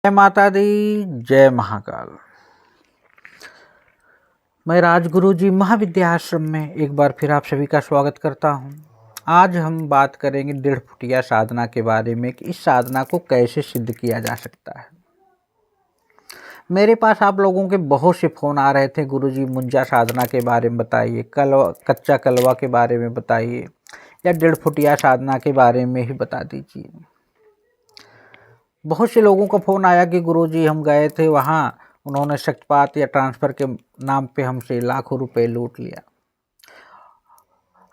जय माता दी, जय महाकाल। मैं राजगुरु जी महाविद्या आश्रम में एक बार फिर आप सभी का स्वागत करता हूं। आज हम बात करेंगे 1.5 फुटिया साधना के बारे में कि इस साधना को कैसे सिद्ध किया जा सकता है। मेरे पास आप लोगों के बहुत से फ़ोन आ रहे थे, गुरुजी मुंजा साधना के बारे में बताइए, कच्चा कलवा के बारे में बताइए, या 1.5 फुटिया साधना के बारे में ही बता दीजिए। बहुत से लोगों का फ़ोन आया कि गुरुजी हम गए थे वहाँ, उन्होंने शक्तिपात या ट्रांसफ़र के नाम पे हमसे लाखों रुपए लूट लिया।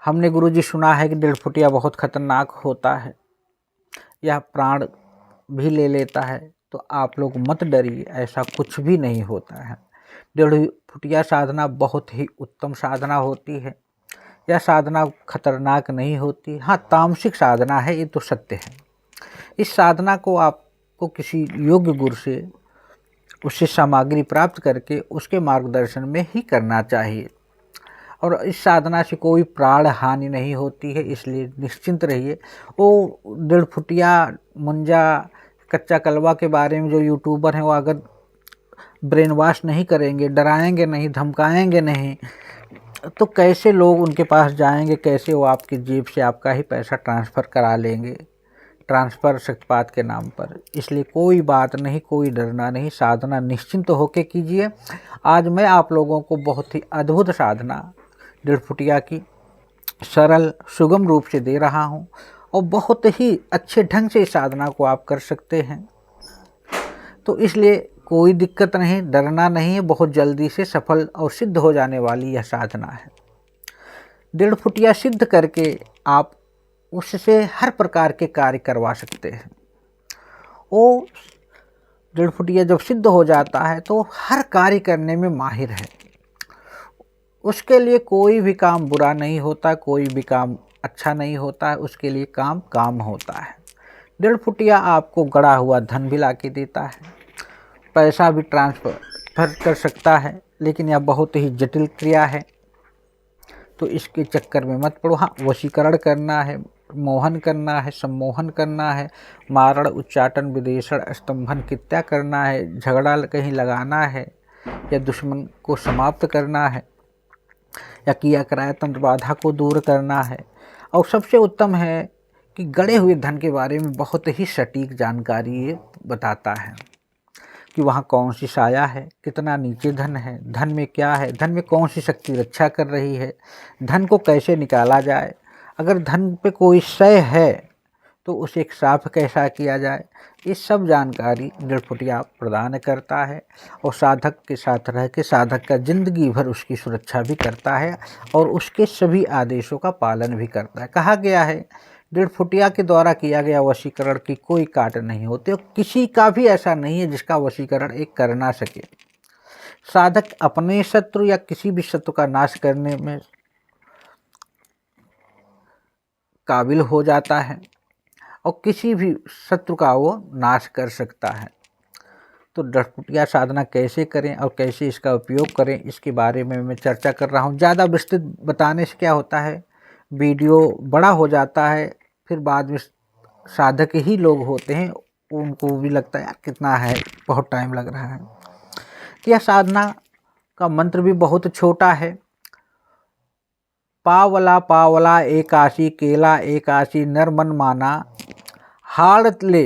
हमने गुरुजी सुना है कि 1.5 फुटिया बहुत खतरनाक होता है, यह प्राण भी ले लेता है। तो आप लोग मत डरिए, ऐसा कुछ भी नहीं होता है। 1.5 फुटिया साधना बहुत ही उत्तम साधना होती है। यह साधना खतरनाक नहीं होती। हाँ, तामसिक साधना है, ये तो सत्य है। इस साधना को आपको किसी योग्य गुरु से उससे सामग्री प्राप्त करके उसके मार्गदर्शन में ही करना चाहिए। और इस साधना से कोई प्राण हानि नहीं होती है, इसलिए निश्चिंत रहिए। वो 1.5 फुटिया मुंजा कच्चा कलवा के बारे में जो यूट्यूबर हैं वो अगर ब्रेन वॉश नहीं करेंगे, डराएंगे नहीं, धमकाएंगे नहीं, तो कैसे लोग उनके पास जाएंगे, कैसे वो आपकी जेब से आपका ही पैसा ट्रांसफ़र करा लेंगे, ट्रांसफ़र शक्तिपात के नाम पर। इसलिए कोई बात नहीं, कोई डरना नहीं, साधना निश्चिंत होकर कीजिए। आज मैं आप लोगों को बहुत ही अद्भुत साधना 1.5 फुटिया की सरल सुगम रूप से दे रहा हूं, और बहुत ही अच्छे ढंग से इस साधना को आप कर सकते हैं। तो इसलिए कोई दिक्कत नहीं, डरना नहीं है। बहुत जल्दी से सफल और सिद्ध हो जाने वाली यह साधना है। 1.5 फुटिया सिद्ध करके आप उससे हर प्रकार के कार्य करवा सकते हैं। वो 1.5 फुटिया जब सिद्ध हो जाता है तो हर कार्य करने में माहिर है। उसके लिए कोई भी काम बुरा नहीं होता, कोई भी काम अच्छा नहीं होता है, उसके लिए काम काम होता है। 1.5 फुटिया आपको गड़ा हुआ धन भी ला के देता है, पैसा भी ट्रांसफ़र कर सकता है, लेकिन यह बहुत ही जटिल क्रिया है, तो इसके चक्कर में मत पड़ो। हाँ, वशीकरण करना है, मोहन करना है, सम्मोहन करना है, मारण, उच्चाटन, विदेशण, स्तंभन, कित्या करना है, झगड़ा कहीं लगाना है, या दुश्मन को समाप्त करना है, या किया कराया तंत्र बाधा को दूर करना है। और सबसे उत्तम है कि गड़े हुए धन के बारे में बहुत ही सटीक जानकारी ये बताता है कि वहाँ कौन सी साया है, कितना नीचे धन है, धन में क्या है, धन में कौन सी शक्ति रक्षा कर रही है, धन को कैसे निकाला जाए, अगर धन पे कोई क्षय है तो उसे एक साफ कैसा किया जाए। ये सब जानकारी 1.5 फुटिया प्रदान करता है, और साधक के साथ रह के साधक का जिंदगी भर उसकी सुरक्षा भी करता है, और उसके सभी आदेशों का पालन भी करता है। कहा गया है 1.5 फुटिया के द्वारा किया गया वशीकरण की कोई काट नहीं होते, और किसी का भी ऐसा नहीं है जिसका वशीकरण एक कर ना सके। साधक अपने शत्रु या किसी भी शत्रु का नाश करने में काबिल हो जाता है, और किसी भी शत्रु का वो नाश कर सकता है। तो 1.5 फुटिया साधना कैसे करें और कैसे इसका उपयोग करें, इसके बारे में मैं चर्चा कर रहा हूँ। ज़्यादा विस्तृत बताने से क्या होता है, वीडियो बड़ा हो जाता है, फिर बाद में साधक ही लोग होते हैं, उनको भी लगता है यार कितना है, बहुत टाइम लग रहा है। तो यह साधना का मंत्र भी बहुत छोटा है। पावला पावला एकाशी, केला एकाशी, नर मन माना, हाड़ ले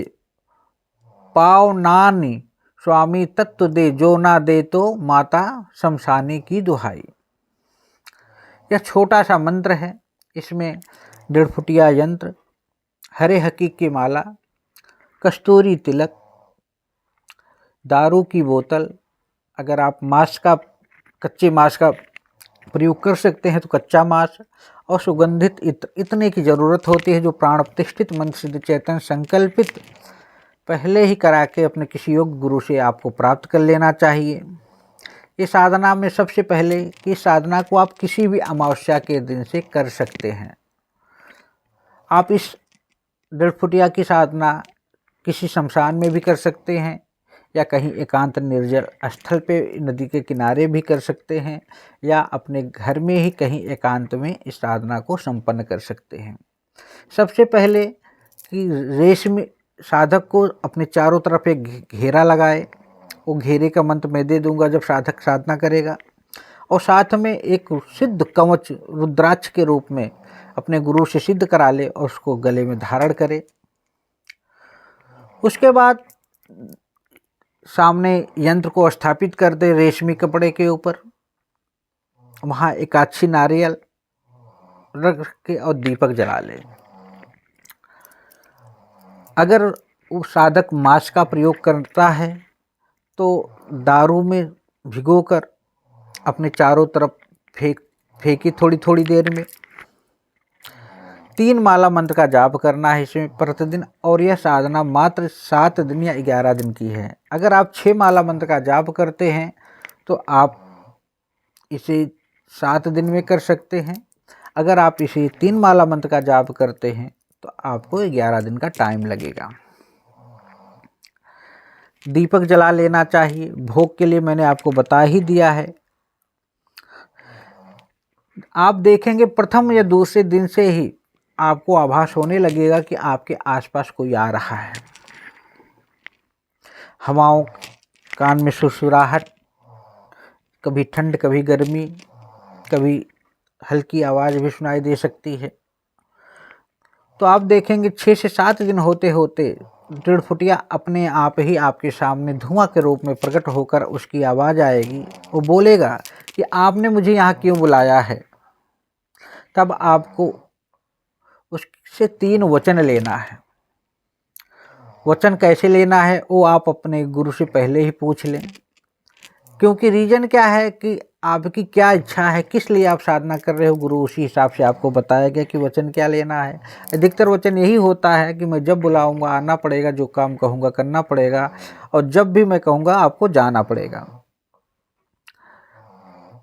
पाव नानी, स्वामी तत्व दे, जो ना दे तो माता शमशानी की दुहाई। यह छोटा सा मंत्र है। इसमें 1.5 फुटिया यंत्र, हरे हकीक की माला, कस्तूरी तिलक, दारू की बोतल, अगर आप मांस का, कच्चे मांस का प्रयोग कर सकते हैं तो कच्चा मांस, और सुगंधित इत्र, इतने की ज़रूरत होती है, जो प्राण प्रतिष्ठित मंत्र सिद्ध चैतन्य संकल्पित पहले ही करा के अपने किसी योग्य गुरु से आपको प्राप्त कर लेना चाहिए। ये साधना में सबसे पहले, इस साधना को आप किसी भी अमावस्या के दिन से कर सकते हैं। आप इस 1.5 फुटिया की साधना किसी शमशान में भी कर सकते हैं, या कहीं एकांत निर्जल स्थल पे नदी के किनारे भी कर सकते हैं, या अपने घर में ही कहीं एकांत में इस साधना को संपन्न कर सकते हैं। सबसे पहले कि रेशमी साधक को अपने चारों तरफ एक घेरा लगाए। वो घेरे का मंत्र मैं दे दूंगा जब साधक साधना करेगा, और साथ में एक सिद्ध कवच रुद्राक्ष के रूप में अपने गुरु से सिद्ध करा ले और उसको गले में धारण करे। उसके बाद सामने यंत्र को स्थापित कर दे रेशमी कपड़े के ऊपर, वहाँ एक अच्छी नारियल रख के और दीपक जला ले। अगर वो साधक मांस का प्रयोग करता है तो दारू में भिगोकर अपने चारों तरफ फेंकी थोड़ी थोड़ी देर में। 3 माला मंत्र का जाप करना है इसमें प्रतिदिन, और यह साधना मात्र 7 दिन या 11 दिन की है। अगर आप 6 माला मंत्र का जाप करते हैं तो आप इसे 7 दिन में कर सकते हैं। अगर आप इसे 3 माला मंत्र का जाप करते हैं तो आपको 11 दिन का टाइम लगेगा। दीपक जला लेना चाहिए। भोग के लिए मैंने आपको बता ही दिया है। आप देखेंगे प्रथम या दूसरे दिन से ही आपको आभास होने लगेगा कि आपके आसपास कोई आ रहा है। हवाओं, कान में सुरसुराहट, कभी ठंड कभी गर्मी, कभी हल्की आवाज़ भी सुनाई दे सकती है। तो आप देखेंगे 6 से 7 दिन होते होते डेढ़ फुटिया अपने आप ही आपके सामने धुआं के रूप में प्रकट होकर उसकी आवाज़ आएगी। वो बोलेगा कि आपने मुझे यहाँ क्यों बुलाया है। तब आपको उससे 3 वचन लेना है। वचन कैसे लेना है वो आप अपने गुरु से पहले ही पूछ लें, क्योंकि रीज़न क्या है कि आपकी क्या इच्छा है, किस लिए आप साधना कर रहे हो, गुरु उसी हिसाब से आपको बताएगा कि वचन क्या लेना है। अधिकतर वचन यही होता है कि मैं जब बुलाऊंगा आना पड़ेगा, जो काम कहूँगा करना पड़ेगा, और जब भी मैं कहूँगा आपको जाना पड़ेगा।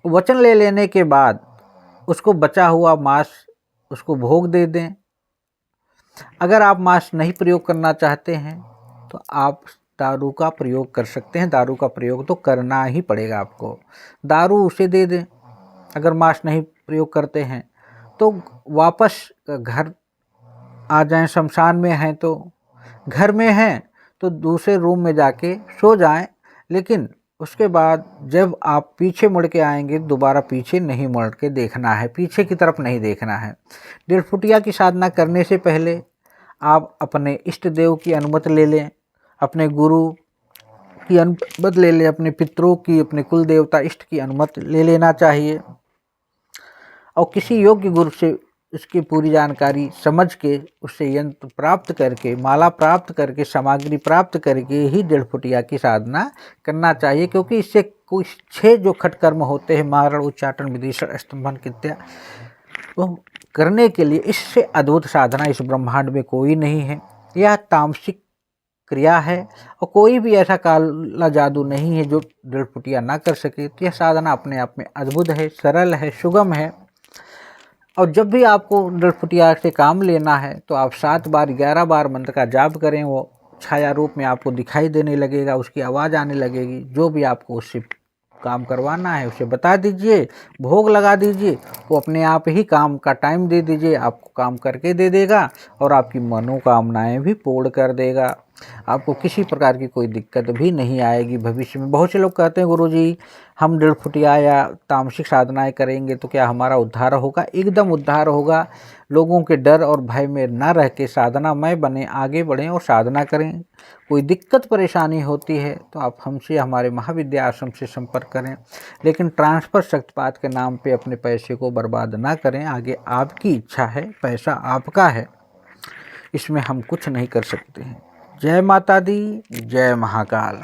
वचन ले लेने के बाद उसको बचा हुआ मांस उसको भोग दे दें। अगर आप मांस नहीं प्रयोग करना चाहते हैं तो आप दारू का प्रयोग कर सकते हैं। दारू का प्रयोग तो करना ही पड़ेगा आपको। दारू उसे दे दें। अगर मांस नहीं प्रयोग करते हैं तो वापस घर आ जाएं। शमशान में हैं तो घर में हैं तो दूसरे रूम में जाके सो जाएं, लेकिन उसके बाद जब आप पीछे मुड़ के आएंगे दोबारा पीछे नहीं मुड़ के देखना है, पीछे की तरफ नहीं देखना है। डेढ़ फुटिया की साधना करने से पहले आप अपने इष्ट देव की अनुमति ले लें, अपने गुरु की अनुमति ले लें, अपने पितरों की, अपने कुल देवता इष्ट की अनुमति ले लेना चाहिए, और किसी योग्य गुरु से उसकी पूरी जानकारी समझ के उससे यंत्र प्राप्त करके, माला प्राप्त करके, सामग्री प्राप्त करके ही डेढ़ फुटिया की साधना करना चाहिए। क्योंकि इससे कुछ 6 जो खटकर्म होते हैं, मारण, उच्चाटन, विदिशा, स्तंभन, कृत्या, वो करने के लिए इससे अद्भुत साधना इस ब्रह्मांड में कोई नहीं है। यह तामसिक क्रिया है और कोई भी ऐसा काला जादू नहीं है जो डेढ़ फुटिया ना कर सके। तो यह साधना अपने आप में अद्भुत है, सरल है, सुगम है। और जब भी आपको डेढ़ फुटिया से काम लेना है तो आप 7 बार 11 बार मंत्र का जाप करें। वो छाया रूप में आपको दिखाई देने लगेगा, उसकी आवाज़ आने लगेगी। जो भी आपको उससे काम करवाना है उसे बता दीजिए, भोग लगा दीजिए, वो अपने आप ही काम का टाइम दे दीजिए, आपको काम करके दे देगा और आपकी मनोकामनाएं भी पूर्ण कर देगा। आपको किसी प्रकार की कोई दिक्कत भी नहीं आएगी भविष्य में। बहुत से लोग कहते हैं गुरुजी हम डेढ़ फुटिया या तामसिक साधनाएं करेंगे तो क्या हमारा उद्धार होगा? एकदम उद्धार होगा। लोगों के डर और भय में न रह के साधनामय बने, आगे बढ़ें और साधना करें। कोई दिक्कत परेशानी होती है तो आप हमसे, हमारे महाविद्या आश्रम से संपर्क करें, लेकिन ट्रांसफ़र शक्तिपात के नाम पे अपने पैसे को बर्बाद ना करें। आगे आपकी इच्छा है, पैसा आपका है, इसमें हम कुछ नहीं कर सकते हैं। जय माता दी, जय महाकाल।